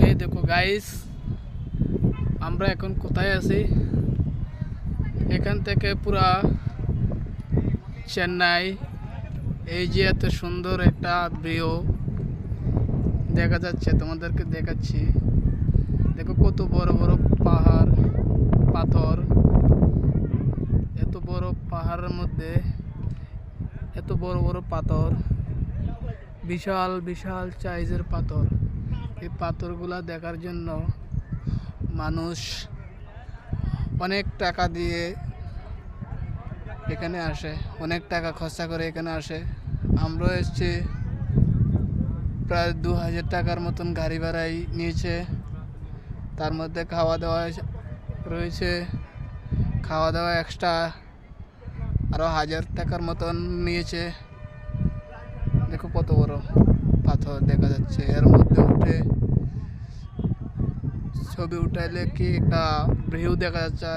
এই দেখো গাইস, আমরা এখন কোথায় আছি? এখান থেকে পুরা চেন্নাই, এই যে এত সুন্দর একটা ভিউ দেখা যাচ্ছে, তোমাদেরকে দেখাচ্ছি। দেখো কত বড় বড় পাহাড়, পাথর। এত বড় পাহাড়ের মধ্যে এত বড় বড় পাথর, বিশাল বিশাল সাইজের পাথর। এই পাথরগুলা দেখার জন্য মানুষ অনেক টাকা দিয়ে এখানে আসে, অনেক টাকা খরচা করে এখানে আসে। আমরাও এসেছি, প্রায় 2000 টাকার মতন গাড়ি ভাড়াই নিয়েছে। তার মধ্যে খাওয়া দাওয়া রয়েছে, খাওয়া দাওয়া এক্সট্রা আরও 1000 টাকার মতন নিয়েছে। দেখো কত বড় পাথর দেখা যাচ্ছে, এর মধ্যে উঠে ছবি উঠাইলে কি একটা ভিউ দেখা যাচ্ছে।